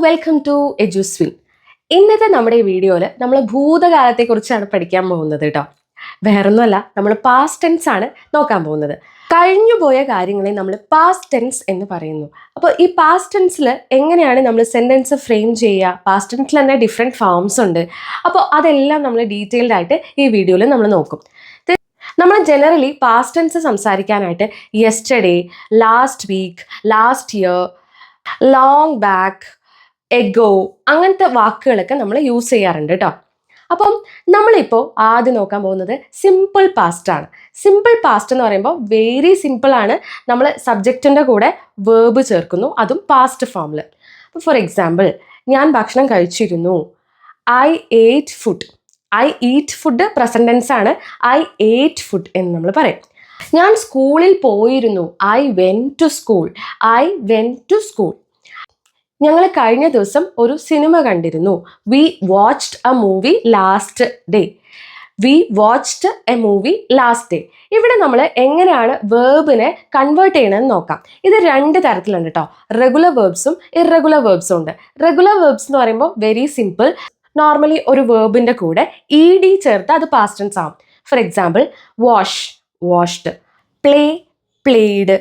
Welcome to എജുസ്വിൻ. ഇന്നത്തെ നമ്മുടെ ഈ വീഡിയോയിൽ നമ്മൾ ഭൂതകാലത്തെക്കുറിച്ചാണ് പഠിക്കാൻ പോകുന്നത് കേട്ടോ. വേറൊന്നുമല്ല, നമ്മൾ പാസ്റ്റ് ടെൻസ് ആണ് നോക്കാൻ പോകുന്നത്. കഴിഞ്ഞുപോയ കാര്യങ്ങളെ നമ്മൾ പാസ്റ്റ് ടെൻസ് എന്ന് പറയുന്നു. അപ്പോൾ ഈ പാസ്റ്റ് ടെൻസിൽ എങ്ങനെയാണ് നമ്മൾ സെൻറ്റൻസ് ഫ്രെയിം ചെയ്യുക, പാസ്റ്റ് ടെൻസിൽ തന്നെ ഡിഫറെൻറ്റ് ഫോംസ് ഉണ്ട്. അപ്പോൾ അതെല്ലാം നമ്മൾ ഡീറ്റെയിൽഡ് ആയിട്ട് ഈ വീഡിയോയിൽ നമ്മൾ നോക്കും. നമ്മൾ ജനറലി പാസ്റ്റ് ടെൻസ് സംസാരിക്കാനായിട്ട് yesterday, last week, last year, long back, ago അങ്ങനത്തെ വാക്കുകളൊക്കെ നമ്മൾ യൂസ് ചെയ്യാറുണ്ട് കേട്ടോ. അപ്പം നമ്മളിപ്പോൾ ആദ്യം നോക്കാൻ പോകുന്നത് സിമ്പിൾ പാസ്റ്റ് ആണ്. സിമ്പിൾ പാസ്റ്റ് എന്ന് പറയുമ്പോൾ വെരി സിമ്പിൾ ആണ്. നമ്മൾ സബ്ജക്റ്റിൻ്റെ കൂടെ വേർബ് ചേർക്കുന്നു, അതും പാസ്റ്റ് ഫോമിൽ. അപ്പോൾ ഫോർ എക്സാമ്പിൾ, ഞാൻ ഭക്ഷണം കഴിച്ചിരുന്നു. I ate food. I eat food present tense ആണ്. ഐ ഏറ്റ് ഫുഡ് എന്ന് നമ്മൾ പറയും. ഞാൻ സ്കൂളിൽ പോയിരുന്നു. I went to school. I went to school. ഞങ്ങൾ കഴിഞ്ഞ ദിവസം ഒരു സിനിമ കണ്ടിരുന്നു. We watched a movie last day. We watched a movie last day. ഇവിടെ നമ്മൾ എങ്ങനെയാണ് വേർബിനെ കൺവേർട്ട് ചെയ്യണമെന്ന് നോക്കാം. ഇത് രണ്ട് തരത്തിലുണ്ട് കേട്ടോ. റെഗുലർ വേർബ്സും ഇറഗുലർ വേർബ്സും ഉണ്ട്. റെഗുലർ വേർബ്സ് എന്ന് പറയുമ്പോൾ വെരി സിമ്പിൾ. നോർമലി ഒരു വേർബിൻ്റെ കൂടെ ഇ ഡി ചേർത്ത് അത് പാസ്റ്റ് ടെൻസ് ആവും. For example, wash, washed, play, played,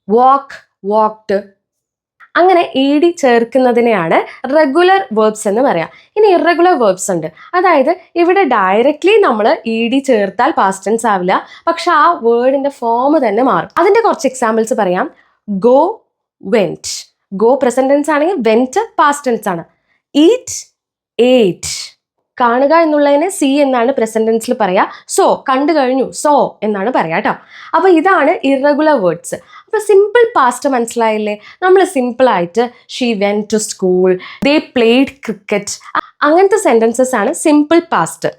walk, walked. അങ്ങനെ ഇ ഡി ചേർക്കുന്നതിനെയാണ് റെഗുലർ വേർബ്സ് എന്ന് പറയാം. ഇനി ഇറഗുലർ വേർബ്സ് ഉണ്ട്. അതായത് ഇവിടെ ഡയറക്റ്റ്ലി നമ്മൾ ഇ ഡി ചേർത്താൽ പാസ്റ്റ് ടെൻസ് ആവില്ല, പക്ഷെ ആ വേർഡിന്റെ ഫോം തന്നെ മാറും. അതിന്റെ കുറച്ച് എക്സാമ്പിൾസ് പറയാം. Go, went. Go present tense ആണെങ്കിൽ വെന്റ് പാസ്റ്റ് ടെൻസ് ആണ്. Eat, ate. കാണുക എന്നുള്ളതിനെ സി എന്നാണ് പ്രസന്റ് ടെൻസിൽ പറയാ. സോ, കണ്ടു കഴിഞ്ഞു, സോ എന്നാണ് പറയാ കേട്ടോ. അപ്പൊ ഇതാണ് ഇറഗുലർ വേർഡ്സ്. അപ്പൊ സിമ്പിൾ പാസ്റ്റ് മനസ്സിലായില്ലേ? നമ്മൾ സിമ്പിളായിട്ട് she went to school, they played cricket, അങ്ങനത്തെ സെന്റൻസസ് ആണ് സിമ്പിൾ പാസ്റ്റ്.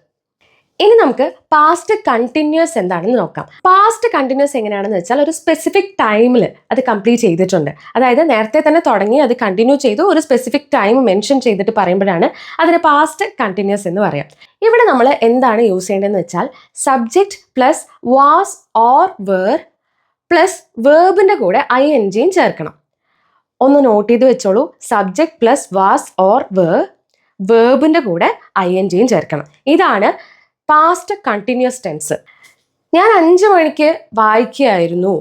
ഇനി നമുക്ക് പാസ്റ്റ് കണ്ടിന്യൂസ് എന്താണെന്ന് നോക്കാം. പാസ്റ്റ് കണ്ടിന്യൂസ് എങ്ങനെയാണെന്ന് വെച്ചാൽ ഒരു സ്പെസിഫിക് ടൈമിൽ അത് കംപ്ലീറ്റ് ചെയ്തിട്ടുണ്ട്. അതായത് നേരത്തെ തന്നെ തുടങ്ങി അത് കണ്ടിന്യൂ ചെയ്തു, ഒരു സ്പെസിഫിക് ടൈം മെൻഷൻ ചെയ്തിട്ട് പറയുമ്പോഴാണ് അതിന് പാസ്റ്റ് കണ്ടിന്യൂസ് എന്ന് പറയാം. ഇവിടെ നമ്മൾ എന്താണ് യൂസ് ചെയ്യേണ്ടതെന്ന് വെച്ചാൽ subject plus was or were plus വേർബിൻ്റെ കൂടെ ഐ എൻ ജിയും ചേർക്കണം. ഒന്ന് നോട്ട് ചെയ്ത് വെച്ചോളൂ. Subject plus was or were, വേർബിൻ്റെ കൂടെ ഐ എൻ ജിയും ചേർക്കണം. ഇതാണ് പാസ്റ്റ് കണ്ടിന്യൂസ് ടെൻസ്. ഞാൻ 5 മണിക്ക് വായിക്കുകയായിരുന്നു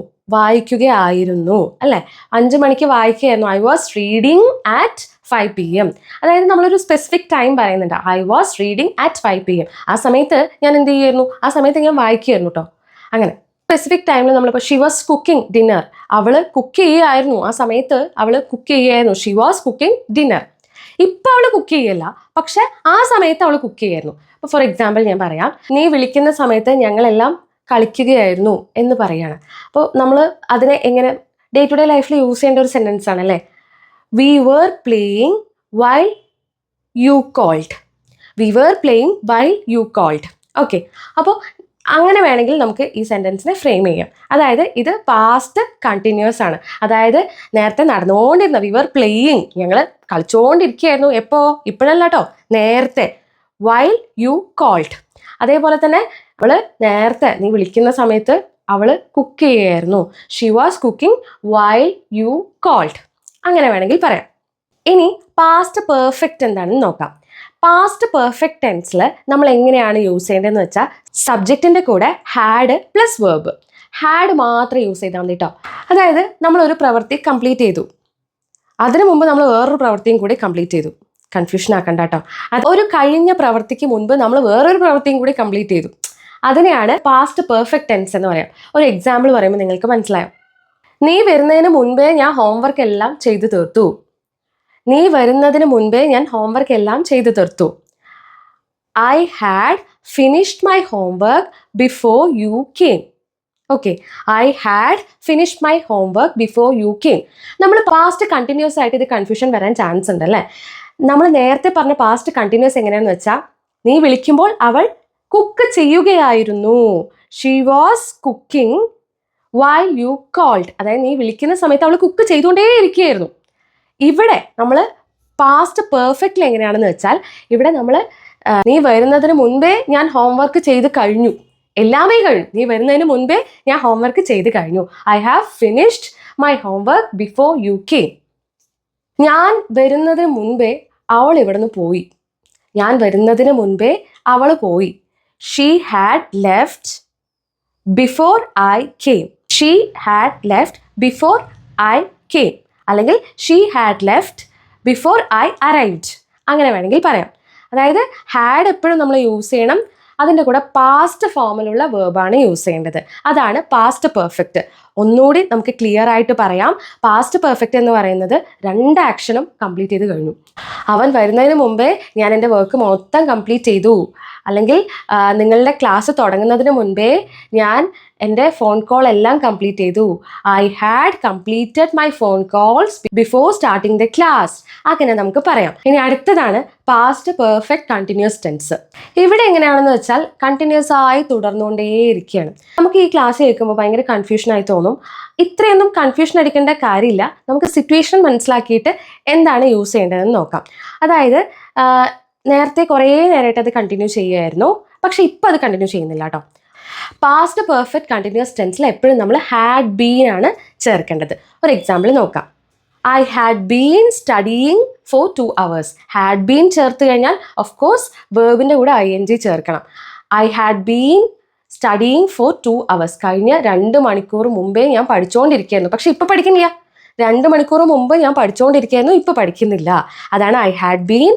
അല്ലേ? 5 മണിക്ക് വായിക്കുകയായിരുന്നു. I was reading at 5 PM. അതായത് നമ്മളൊരു സ്പെസിഫിക് ടൈം പറയുന്നുണ്ട്. I was reading at 5 PM. ആ സമയത്ത് ഞാൻ എന്ത് ചെയ്യുമായിരുന്നു? ആ സമയത്ത് ഞാൻ വായിക്കുമായിരുന്നു കേട്ടോ. അങ്ങനെ സ്പെസിഫിക് ടൈമിൽ നമ്മളിപ്പോൾ ഷി വാസ് കുക്കിംഗ് ഡിന്നർ. അവൾ കുക്ക് ചെയ്യുമായിരുന്നു. ആ സമയത്ത് അവൾ കുക്ക് ചെയ്യുമായിരുന്നു. Xi was cooking dinner. ഇപ്പം അവൾ കുക്ക് ചെയ്യല്ല, പക്ഷെ ആ സമയത്ത് അവൾ കുക്ക് ചെയ്യായിരുന്നു. അപ്പോൾ ഫോർ എക്സാമ്പിൾ ഞാൻ പറയാം, നീ വിളിക്കുന്ന സമയത്ത് ഞങ്ങളെല്ലാം കളിക്കുകയായിരുന്നു എന്ന് പറയാണ്. അപ്പോൾ നമ്മൾ അതിനെ എങ്ങനെ ഡേ ടു ഡേ ലൈഫിൽ യൂസ് ചെയ്യേണ്ട ഒരു സെൻറ്റൻസ് ആണ് അല്ലേ? We were playing while you called. We were playing while you called. Okay, അപ്പോൾ അങ്ങനെ വേണമെങ്കിൽ നമുക്ക് ഈ സെൻറ്റൻസിനെ ഫ്രെയിം ചെയ്യാം. അതായത് ഇത് പാസ്റ്റ് കണ്ടിന്യൂസ് ആണ്. അതായത് നേരത്തെ നടന്നുകൊണ്ടിരുന്ന വി വേർ പ്ലേയിങ്, ഞങ്ങൾ കളിച്ചുകൊണ്ടിരിക്കുകയായിരുന്നു. എപ്പോൾ? ഇപ്പോഴല്ല കേട്ടോ, നേരത്തെ. While you called. അതേപോലെ തന്നെ അവൾ നേരത്തെ നീ വിളിക്കുന്ന സമയത്ത് അവൾ കുക്ക് ചെയ്യുകയായിരുന്നു. She was cooking while you called. അങ്ങനെ വേണമെങ്കിൽ പറയാം. ഇനി പാസ്റ്റ് പെർഫെക്റ്റ് എന്താണെന്ന് നോക്കാം. പാസ്റ്റ് പെർഫെക്റ്റ് ടെൻസിൽ നമ്മൾ എങ്ങനെയാണ് യൂസ് ചെയ്യേണ്ടതെന്ന് വെച്ചാൽ സബ്ജക്റ്റിൻ്റെ കൂടെ ഹാഡ് പ്ലസ് വേർബ്. ഹാഡ് മാത്രം യൂസ് ചെയ്താൽ മതി കേട്ടോ. അതായത് നമ്മളൊരു പ്രവൃത്തി കംപ്ലീറ്റ് ചെയ്തു, അതിനു മുമ്പ് നമ്മൾ വേറൊരു പ്രവൃത്തിയും കൂടി കംപ്ലീറ്റ് ചെയ്തു. കൺഫ്യൂഷൻ ആക്കണ്ട കേട്ടോ. ഒരു കഴിഞ്ഞ പ്രവൃത്തിക്ക് മുൻപ് നമ്മൾ വേറൊരു പ്രവൃത്തിയും കൂടി കംപ്ലീറ്റ് ചെയ്തു. അതിനെയാണ് പാസ്റ്റ് പെർഫെക്റ്റ് ടെൻസ് എന്ന് പറയാം. ഒരു എക്സാമ്പിൾ പറയുമ്പോൾ നിങ്ങൾക്ക് മനസ്സിലായോ? നീ വരുന്നതിന് മുൻപേ ഞാൻ ഹോംവർക്ക് എല്ലാം ചെയ്തു തീർത്തു. നീ വരുന്നതിന് മുൻപേ ഞാൻ ഹോംവർക്ക് എല്ലാം ചെയ്തു തീർത്തു. I had finished my homework before you came. Okay, I had finished my homework before you came. നമ്മൾ പാസ്റ്റ് കണ്ടിന്യൂസ് ആയിട്ട് ഇത് കൺഫ്യൂഷൻ വരാൻ ചാൻസ് ഉണ്ട് അല്ലേ? നമ്മൾ നേരത്തെ പറഞ്ഞ പാസ്റ്റ് കണ്ടിന്യൂസ് എങ്ങനെയാണെന്ന് വെച്ചാൽ, നീ വിളിക്കുമ്പോൾ അവൾ കുക്ക് ചെയ്യുകയായിരുന്നു. She was cooking while you called. അതായത് നീ വിളിക്കുന്ന സമയത്ത് അവൾ കുക്ക് ചെയ്തുകൊണ്ടേ ഇരിക്കുകയായിരുന്നു. ഇവിടെ നമ്മൾ പാസ്റ്റ് പെർഫെക്റ്റ്ലി എങ്ങനെയാണെന്ന് വെച്ചാൽ, ഇവിടെ നമ്മൾ നീ വരുന്നതിന് മുൻപേ ഞാൻ ഹോംവർക്ക് ചെയ്ത് കഴിഞ്ഞു, എല്ലാമേ കഴിഞ്ഞു. നീ വരുന്നതിന് മുൻപേ ഞാൻ ഹോംവർക്ക് ചെയ്ത് കഴിഞ്ഞു. I have finished my homework before you came. ഞാൻ വരുന്നതിന് മുൻപേ അവൾ ഇവിടുന്ന് പോയി. ഞാൻ വരുന്നതിന് മുൻപേ അവൾ പോയി. She had left before I came. She had left before I came. അല്ലെങ്കിൽ she had left before I arrived. അങ്ങനെ വേണമെങ്കിൽ പറയാം. അതായത് ഹാഡ് എപ്പോഴും നമ്മൾ യൂസ് ചെയ്യണം. അതിൻ്റെ കൂടെ പാസ്റ്റ് ഫോമിലുള്ള വേർബാണ് യൂസ് ചെയ്യേണ്ടത്. അതാണ് പാസ്റ്റ് പെർഫെക്റ്റ്. ഒന്നുകൂടി നമുക്ക് ക്ലിയർ ആയിട്ട് പറയാം. പാസ്റ്റ് പെർഫെക്റ്റ് എന്ന് പറയുന്നത് 2 ആക്ഷനും കംപ്ലീറ്റ് ചെയ്ത് കഴിഞ്ഞു. അവൻ വരുന്നതിന് മുമ്പേ ഞാൻ എൻ്റെ വർക്ക് മൊത്തം കംപ്ലീറ്റ് ചെയ്തു. അല്ലെങ്കിൽ നിങ്ങളുടെ ക്ലാസ് തുടങ്ങുന്നതിന് മുൻപേ ഞാൻ എൻ്റെ ഫോൺ കോൾ എല്ലാം കംപ്ലീറ്റ് ചെയ്തു. I had completed my phone calls before starting the class. അങ്ങനെ നമുക്ക് പറയാം. ഇനി അടുത്തതാണ് പാസ്റ്റ് പെർഫെക്റ്റ് കണ്ടിന്യൂസ് ടെൻസ്. ഇവിടെ എങ്ങനെയാണെന്ന് വെച്ചാൽ കണ്ടിന്യൂസ് ആയി തുടർന്നുകൊണ്ടേയിരിക്കുകയാണ്. നമുക്ക് ഈ ക്ലാസ് കേൾക്കുമ്പോൾ ഭയങ്കര കൺഫ്യൂഷനായി തോന്നും. ഇത്രയൊന്നും കൺഫ്യൂഷൻ അടിക്കേണ്ട കാര്യമില്ല. നമുക്ക് സിറ്റുവേഷൻ മനസ്സിലാക്കിയിട്ട് എന്താണ് യൂസ് ചെയ്യേണ്ടതെന്ന് നോക്കാം. അതായത് നേരത്തെ കുറേ നേരമായിട്ട് അത് കണ്ടിന്യൂ ചെയ്യുമായിരുന്നു, പക്ഷെ ഇപ്പം അത് കണ്ടിന്യൂ ചെയ്യുന്നില്ല കേട്ടോ. പാസ്റ്റ് പെർഫെക്റ്റ് കണ്ടിന്യൂസ് ടെൻസിൽ എപ്പോഴും നമ്മൾ ഹാഡ് ബീൻ ആണ് ചേർക്കേണ്ടത്. ഒരു എക്സാമ്പിൾ നോക്കാം. I had been studying for 2 hours. Had been ചേർത്ത് കഴിഞ്ഞാൽ ഓഫ് കോഴ്സ് വേർബിൻ്റെ കൂടെ ING ചേർക്കണം. I had been studying for 2 hours. കഴിഞ്ഞ 2 മണിക്കൂർ മുമ്പേ ഞാൻ പഠിച്ചുകൊണ്ടിരിക്കുകയായിരുന്നു, പക്ഷെ ഇപ്പം പഠിക്കുന്നില്ല. 2 മണിക്കൂർ മുമ്പ് ഞാൻ പഠിച്ചുകൊണ്ടിരിക്കുകയായിരുന്നു, ഇപ്പം പഠിക്കുന്നില്ല. അതാണ് I had been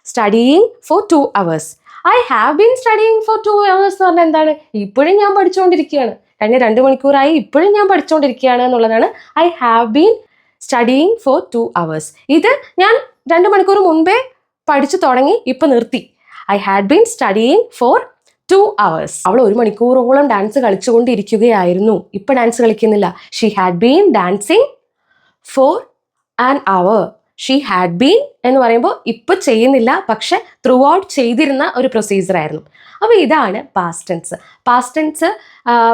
studying for 2 hours. I have been studying for 2 hours എന്ന് പറഞ്ഞാൽ എന്താണ്? ഇപ്പോഴും ഞാൻ പഠിച്ചുകൊണ്ടിരിക്കുകയാണ്. കഴിഞ്ഞ 2 മണിക്കൂറായി ഇപ്പോഴും ഞാൻ പഠിച്ചുകൊണ്ടിരിക്കുകയാണ് എന്നുള്ളതാണ് I have been studying for 2 hours. ഇത് ഞാൻ 2 മണിക്കൂർ മുമ്പേ പഠിച്ചു തുടങ്ങി, ഇപ്പം നിർത്തി. I had been studying for 2 hours. അവൾ 1 മണിക്കൂറോളം ഡാൻസ് കളിച്ചുകൊണ്ടിരിക്കുകയായിരുന്നു, ഇപ്പം ഡാൻസ് കളിക്കുന്നില്ല. She had been dancing four an hour. She had been എന്ന് പറയുമ്പോൾ ഇപ്പം ചെയ്യുന്നില്ല, പക്ഷെ ത്രൂ ഔട്ട് ചെയ്തിരുന്ന ഒരു പ്രൊസീജിയർ ആയിരുന്നു. അപ്പോൾ ഇതാണ് പാസ്റ്റ് ടെൻസ്. പാസ്റ്റ് ടെൻസ്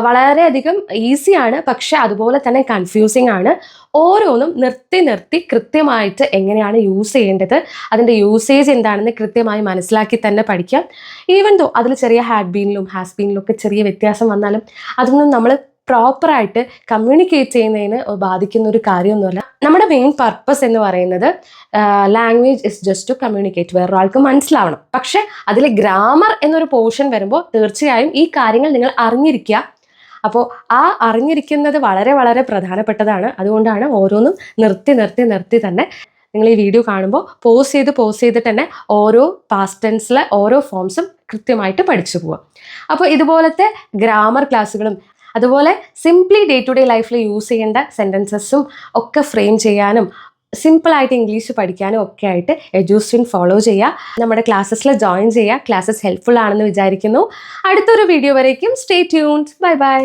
വളരെയധികം ഈസിയാണ്, പക്ഷെ അതുപോലെ തന്നെ കൺഫ്യൂസിങ് ആണ്. ഓരോന്നും നിർത്തി നിർത്തി കൃത്യമായിട്ട് എങ്ങനെയാണ് യൂസ് ചെയ്യേണ്ടത്, അതിൻ്റെ യൂസേജ് എന്താണെന്ന് കൃത്യമായി മനസ്സിലാക്കി തന്നെ പഠിക്കാം. ഈവൻ ദോ അതിൽ ചെറിയ ഹാഡ് ബീനിലും ഹാസ് ബീനിലും ഒക്കെ ചെറിയ വ്യത്യാസം വന്നാലും അതൊന്നും നമ്മൾ പ്രോപ്പറായിട്ട് കമ്മ്യൂണിക്കേറ്റ് ചെയ്യുന്നതിന് ബാധിക്കുന്ന ഒരു കാര്യമൊന്നുമല്ല. നമ്മുടെ മെയിൻ പർപ്പസ് എന്ന് പറയുന്നത് language is just to communicate, വേറൊരാൾക്ക് മനസ്സിലാവണം. പക്ഷെ അതിൽ ഗ്രാമർ എന്നൊരു പോർഷൻ വരുമ്പോൾ തീർച്ചയായും ഈ കാര്യങ്ങൾ നിങ്ങൾ അറിഞ്ഞിരിക്കുക. അപ്പോൾ ആ അറിഞ്ഞിരിക്കുന്നത് വളരെ വളരെ പ്രധാനപ്പെട്ടതാണ്. അതുകൊണ്ടാണ് ഓരോന്നും നിർത്തി നിർത്തി നിർത്തി തന്നെ നിങ്ങൾ ഈ വീഡിയോ കാണുമ്പോൾ പോസ് ചെയ്തിട്ട് തന്നെ ഓരോ പാസ്റ്റ് ടെൻസിലെ ഓരോ ഫോംസും കൃത്യമായിട്ട് പഠിച്ചു പോവുക. അപ്പോൾ ഇതുപോലത്തെ ഗ്രാമർ ക്ലാസ്സുകളും അതുപോലെ സിംപ്ലി ഡേ ടു ഡേ ലൈഫിൽ യൂസ് ചെയ്യേണ്ട സെൻറ്റൻസസും ഒക്കെ ഫ്രെയിം ചെയ്യാനും സിമ്പിളായിട്ട് ഇംഗ്ലീഷ് പഠിക്കാനും ഒക്കെ ആയിട്ട് എഡ്യൂസ്വിൻ ഫോളോ ചെയ്യുക. നമ്മുടെ ക്ലാസ്സസിൽ ജോയിൻ ചെയ്യുക. ക്ലാസ്സസ് ഹെൽപ്ഫുൾ ആണെന്ന് വിചാരിക്കുന്നു. അടുത്തൊരു വീഡിയോ വരേക്കും സ്റ്റേ ട്യൂൺഡ്. Bye bye.